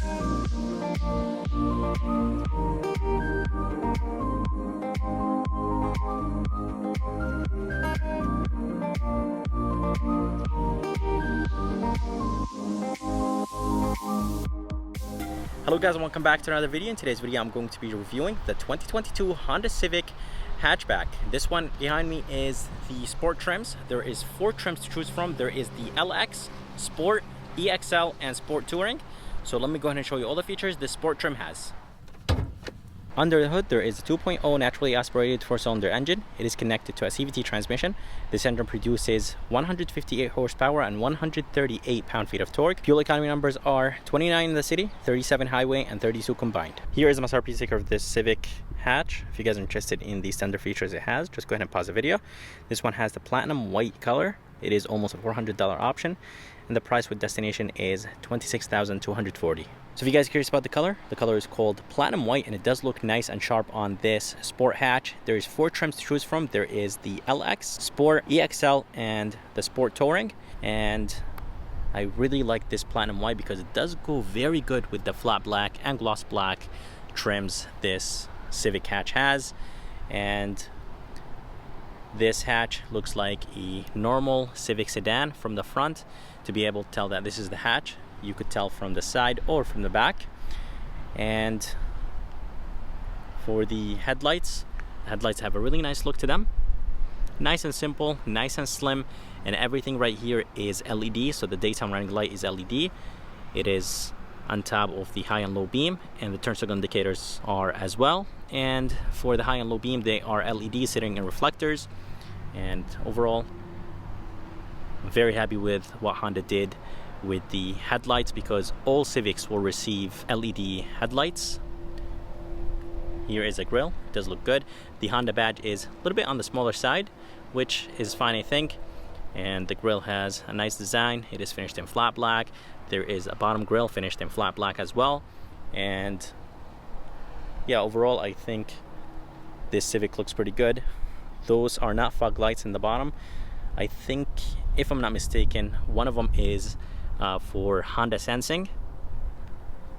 Hello guys, and welcome back to another video. In today's video I'm going to be reviewing the 2022 Honda Civic Hatchback. This one behind me is the sport trims. There is 4 trims to choose from. There is the LX, Sport, EXL, and Sport Touring. So let me go ahead and show you all the features this sport trim has. Under the hood, there is a 2.0 naturally aspirated 4-cylinder engine. It is connected to a CVT transmission. This engine produces 158 horsepower and 138 pound-feet of torque. Fuel economy numbers are 29 in the city, 37 highway, and 32 combined. Here is a MSRP sticker of this Civic hatch. If you guys are interested in the standard features it has, just go ahead and pause the video. This one has the platinum white color. It is almost a $400 option, and the price with destination is $26,240. So if you guys are curious about the color is called platinum white, and it does look nice and sharp on this sport hatch. There is 4 trims to choose from. There is the LX, Sport, EXL, and the Sport Touring. And I really like this platinum white because it does go very good with the flat black and gloss black trims this Civic hatch has. And this hatch looks like a normal Civic sedan from the front. To be able to tell that this is the hatch, you could tell from the side or from the back. And for the headlights have a really nice look to them. Nice and simple, nice and slim, and everything right here is LED. So the daytime running light is LED. It is on top of the high and low beam, and the turn signal indicators are as well. And for the high and low beam, they are LED sitting in reflectors. And overall, I'm very happy with what Honda did with the headlights, because all Civics will receive LED headlights. Here is a grille. It does look good. The Honda badge is a little bit on the smaller side, which is fine, I think. And the grille has a nice design. It is finished in flat black. There is a bottom grille finished in flat black as well. And yeah, overall I think this Civic looks pretty good. Those are not fog lights in the bottom. I think, if I'm not mistaken, one of them is for Honda sensing.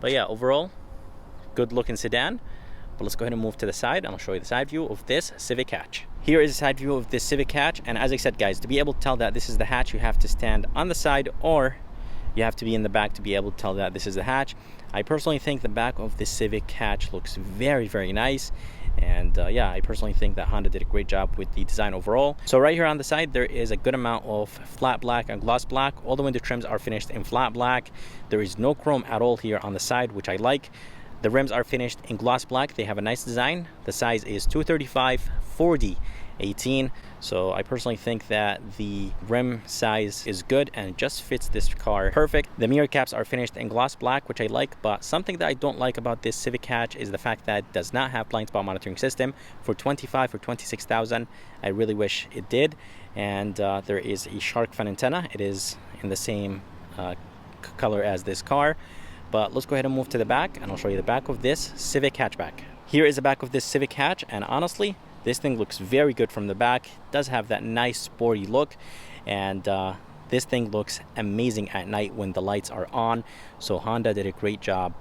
But yeah, overall, good looking sedan. But let's go ahead and move to the side, and I'll show you the side view of this Civic hatch. Here is a side view of this Civic hatch, and as I said guys, to be able to tell that this is the hatch, you have to stand on the side or you have to be in the back to be able to tell that this is the hatch. I personally think the back of this Civic hatch looks very, very nice. And yeah, I personally think that Honda did a great job with the design overall. So right here on the side, there is a good amount of flat black and gloss black. All the window trims are finished in flat black. There is no chrome at all here on the side, which I like. The rims are finished in gloss black. They have a nice design. The size is 235/40/18. So I personally think that the rim size is good and it just fits this car perfect. The mirror caps are finished in gloss black, which I like, but something that I don't like about this Civic hatch is the fact that it does not have blind spot monitoring system. For $25,000 or $26,000, I really wish it did. And there is a shark fin antenna. It is in the same color as this car. But let's go ahead and move to the back, and I'll show you the back of this Civic hatchback. Here is the back of this Civic hatch, and honestly, this thing looks very good from the back. It does have that nice sporty look, and this thing looks amazing at night when the lights are on. So Honda did a great job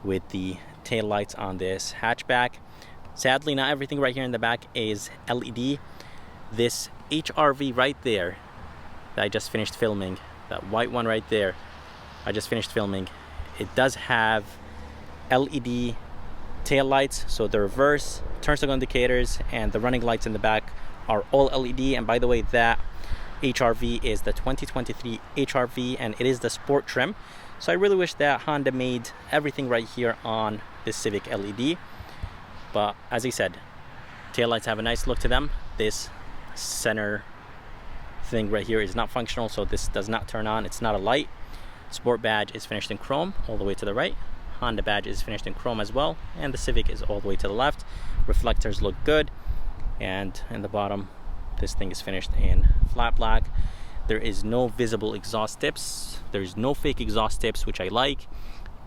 with the tail lights on this hatchback. Sadly, not everything right here in the back is LED. This HRV right there that I just finished filming, that white one right there, I just finished filming, it does have LED tail lights. So the reverse, turn signal indicators, and the running lights in the back are all LED. And by the way, that HRV is the 2023 HRV, and it is the sport trim. So I really wish that Honda made everything right here on this Civic LED. But as I said, tail lights have a nice look to them. This center thing right here is not functional, so this does not turn on. It's not a light. Sport badge is finished in chrome all the way to the right. Honda badge is finished in chrome as well, and the Civic is all the way to the left. Reflectors look good, and in the bottom, this thing is finished in flat black. There is no visible exhaust tips. There's no fake exhaust tips, which I like.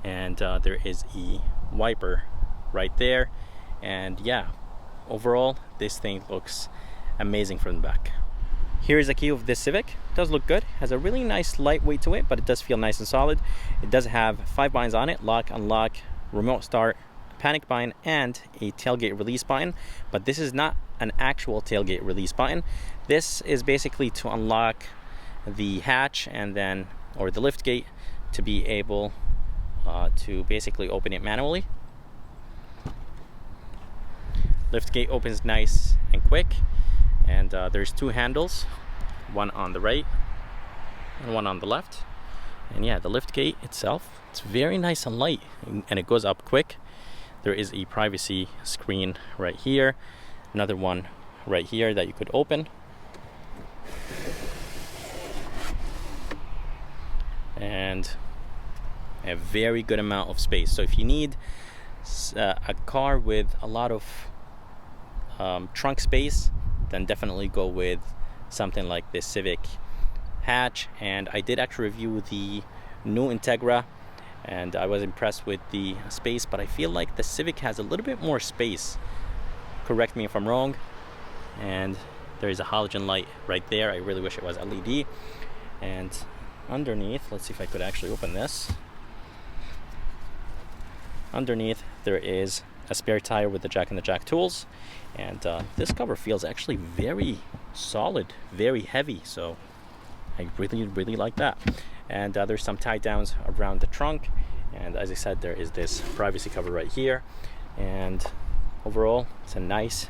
And there is a wiper right there. And yeah, overall, this thing looks amazing from the back. Here's a key of this Civic. It does look good. Has a really nice lightweight to it, but it does feel nice and solid. It does have 5 buttons on it: lock, unlock, remote start, panic button, and a tailgate release button. But this is not an actual tailgate release button. This is basically to unlock the hatch and then, or the lift gate, to be able to basically open it manually. Lift gate opens nice and quick, and there's 2 handles, one on the right and one on the left. And yeah, the lift gate itself, it's very nice and light, and it goes up quick. There is a privacy screen right here, another one right here that you could open. And a very good amount of space. So if you need a car with a lot of trunk space, then definitely go with something like this Civic hatch. And I did actually review the new Integra, and I was impressed with the space, but I feel like the Civic has a little bit more space. Correct me if I'm wrong. And there is a halogen light right there. I really wish it was LED. And underneath, let's see if I could actually open this. Underneath there is a spare tire with the jack and the jack tools, and this cover feels actually very solid, very heavy, so I really like that. And there's some tie downs around the trunk, and as I said, there is this privacy cover right here. And overall, it's a nice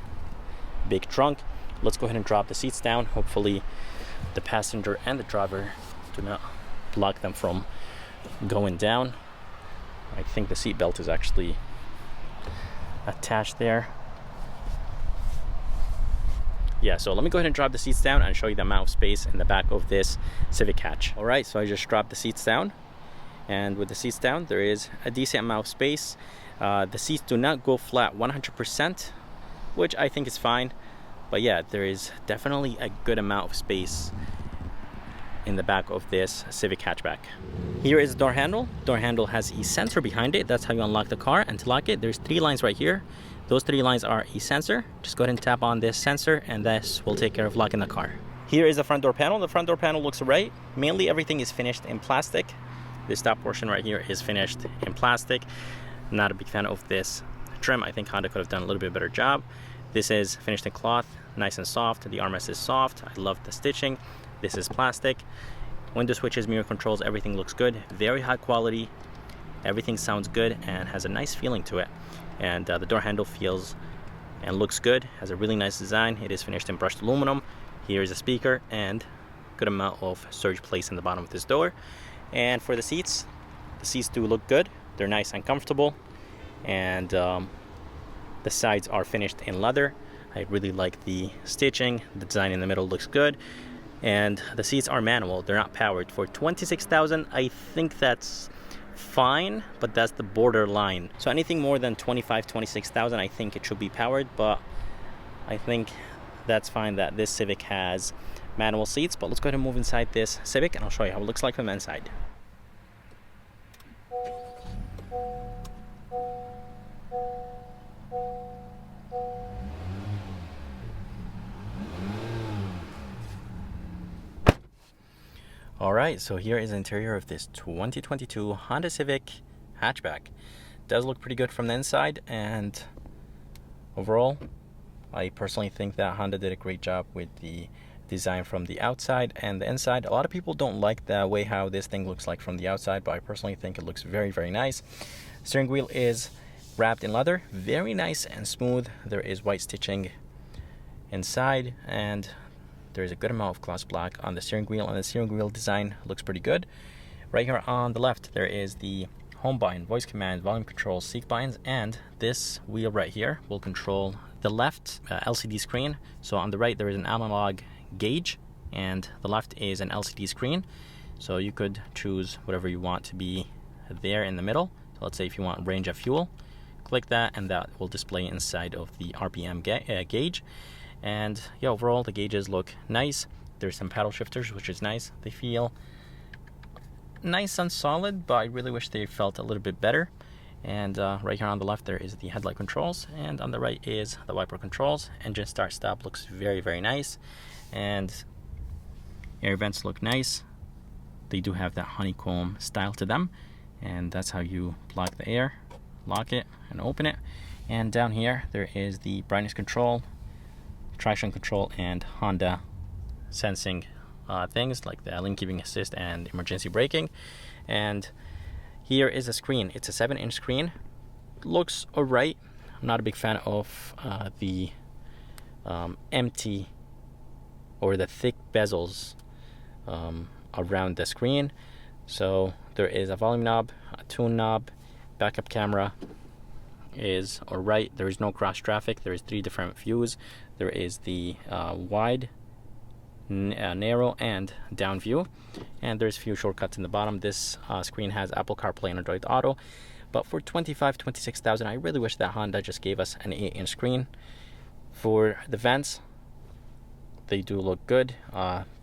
big trunk. Let's go ahead and drop the seats down. Hopefully the passenger and the driver do not block them from going down. I think the seat belt is actually attached there. Yeah, so let me go ahead and drop the seats down and show you the amount of space in the back of this Civic hatch. All right, so I just dropped the seats down, and with the seats down, there is a decent amount of space. The seats do not go flat 100%, which I think is fine, but yeah, there is definitely a good amount of space in the back of this Civic hatchback. Here is the door handle. Door handle has a sensor behind it. That's how you unlock the car. And to lock it, there's 3 lines right here. Those 3 lines are a sensor. Just go ahead and tap on this sensor, and this will take care of locking the car. Here is the front door panel. The front door panel looks right. Mainly everything is finished in plastic. This top portion right here is finished in plastic. Not a big fan of this trim. I think Honda could have done a little bit better job. This is finished in cloth, nice and soft. The armrest is soft. I love the stitching. This is plastic. Window switches, mirror controls, everything looks good. Very high quality. Everything sounds good and has a nice feeling to it. And the door handle feels and looks good. Has a really nice design. It is finished in brushed aluminum. Here is a speaker and good amount of storage place in the bottom of this door. And for the seats do look good. They're nice and comfortable. And the sides are finished in leather. I really like the stitching. The design in the middle looks good. And the seats are manual, they're not powered. For 26,000, I think that's fine, but that's the borderline. So anything more than 25, 26,000, I think it should be powered, but I think that's fine that this Civic has manual seats. But let's go ahead and move inside this Civic, and I'll show you how it looks like from the inside. Alright, so here is the interior of this 2022 Honda Civic hatchback. Does look pretty good from the inside, and overall, I personally think that Honda did a great job with the design from the outside and the inside. A lot of people don't like the way how this thing looks like from the outside, but I personally think it looks very nice. Steering wheel is wrapped in leather, very nice and smooth. There is white stitching inside, and there is a good amount of gloss black on the steering wheel, and the steering wheel design looks pretty good. Right here on the left, there is the home button, voice command, volume control, seat buttons, and this wheel right here will control the left LCD screen. So on the right, there is an analog gauge, and the left is an LCD screen. So you could choose whatever you want to be there in the middle. So let's say if you want range of fuel, click that, and that will display inside of the RPM gauge. And yeah, overall the gauges look nice. There's some paddle shifters, which is nice. They feel nice and solid, but I really wish they felt a little bit better. And right here on the left, there is the headlight controls, and on the right is the wiper controls. Engine start stop looks very nice. And Air vents look nice. They do have that honeycomb style to them, and that's how you block the air. Lock it and open it. And down here there is the brightness control, traction control, and Honda sensing things like the lane keeping assist and emergency braking. And here is a screen. It's a 7-inch screen. Looks alright. I'm not a big fan of the empty or the thick bezels around the screen. So there is a volume knob, a tune knob, backup camera is alright. There is no cross traffic. There is 3 different views. There is the wide, narrow, and down view, and there's a few shortcuts in the bottom. This screen has Apple CarPlay and Android Auto, but for $26,000 I really wish that Honda just gave us an 8-inch screen. For the vents, they do look good.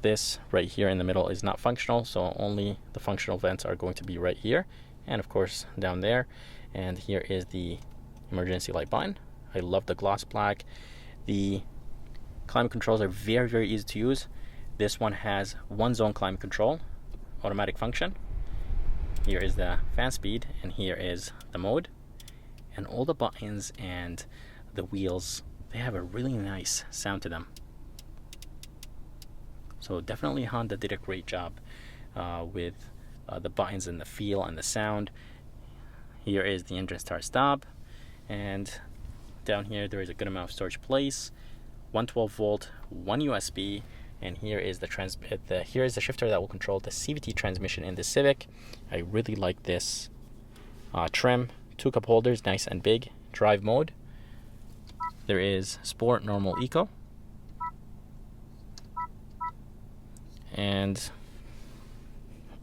This right here in the middle is not functional, so only the functional vents are going to be right here, and of course down there. And here is the emergency light button. I love the gloss black. The climate controls are very easy to use. This one has 1-zone climate control, automatic function. Here is the fan speed, and here is the mode. And all the buttons and the wheels, they have a really nice sound to them. So definitely Honda did a great job with the buttons and the feel and the sound. Here is the engine start stop, and down here there is a good amount of storage place. 112 volt, 1 USB, and here is here is the shifter that will control the CVT transmission in the Civic. I really like this trim. 2 cup holders, nice and big. Drive mode. There is Sport, Normal, Eco, and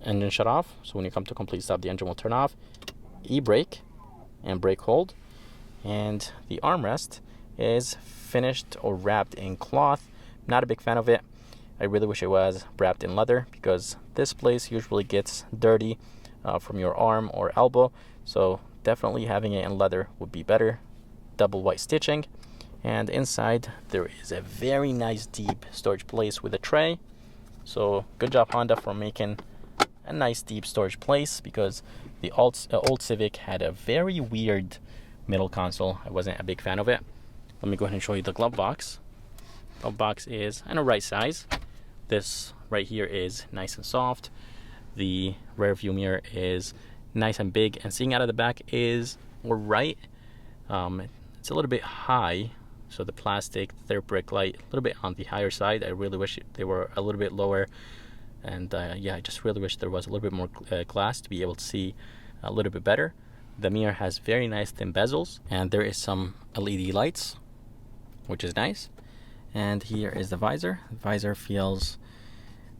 engine shut off. So when you come to complete stop, the engine will turn off. E-brake and brake hold, and the armrest is finished or wrapped in cloth. Not a big fan of it. I really wish it was wrapped in leather, because this place usually gets dirty from your arm or elbow, so definitely having it in leather would be better. Double white stitching, and inside there is a very nice deep storage place with a tray. So good job Honda for making a nice deep storage place, because the old Civic had a very weird middle console. I wasn't a big fan of it. Let me go ahead and show you the glove box. Glove box is in a right size. This right here is nice and soft. The rear view mirror is nice and big, and seeing out of the back is alright. It's a little bit high, so the plastic, third brake light, a little bit on the higher side. I really wish they were a little bit lower, and yeah, I just really wish there was a little bit more glass to be able to see a little bit better. The mirror has very nice thin bezels, and there is some LED lights, which is nice. And here is the visor. The visor feels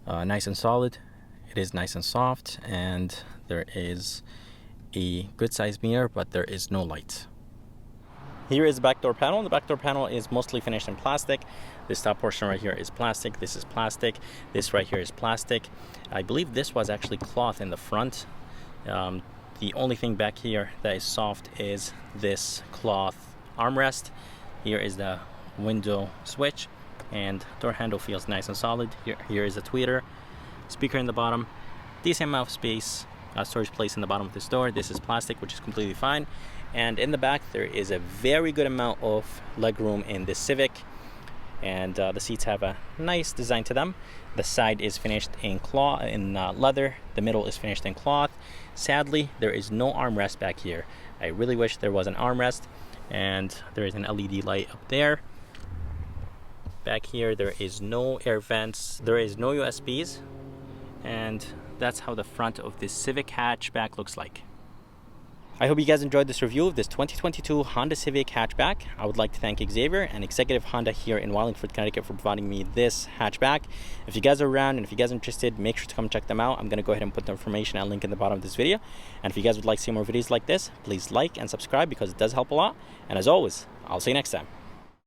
nice and solid. It is nice and soft, and there is a good sized mirror, but there is no light. Here is the back door panel. The back door panel is mostly finished in plastic. This top portion right here is plastic. This is plastic. This right here is plastic. I believe this was actually cloth in the front. The only thing back here that is soft is this cloth armrest. Here is the window switch, and door handle feels nice and solid. Here is a tweeter, speaker in the bottom, decent amount of space, storage place in the bottom of this door. This is plastic, which is completely fine. And in the back there is a very good amount of legroom in this Civic, and the seats have a nice design to them. The side is finished in leather. The middle is finished in cloth. Sadly, there is no armrest back here. I really wish there was an armrest, and there is an LED light up there. Back here there is no air vents, there is no USBs, and that's how the front of this Civic hatchback looks like. I hope you guys enjoyed this review of this 2022 Honda Civic hatchback. I would like to thank Xavier and Executive Honda here in Wallingford, Connecticut for providing me this hatchback. If you guys are around and if you guys are interested, make sure to come check them out. I'm going to go ahead and put the information and link in the bottom of this video. And if you guys would like to see more videos like this, please like and subscribe, because it does help a lot. And as always, I'll see you next time.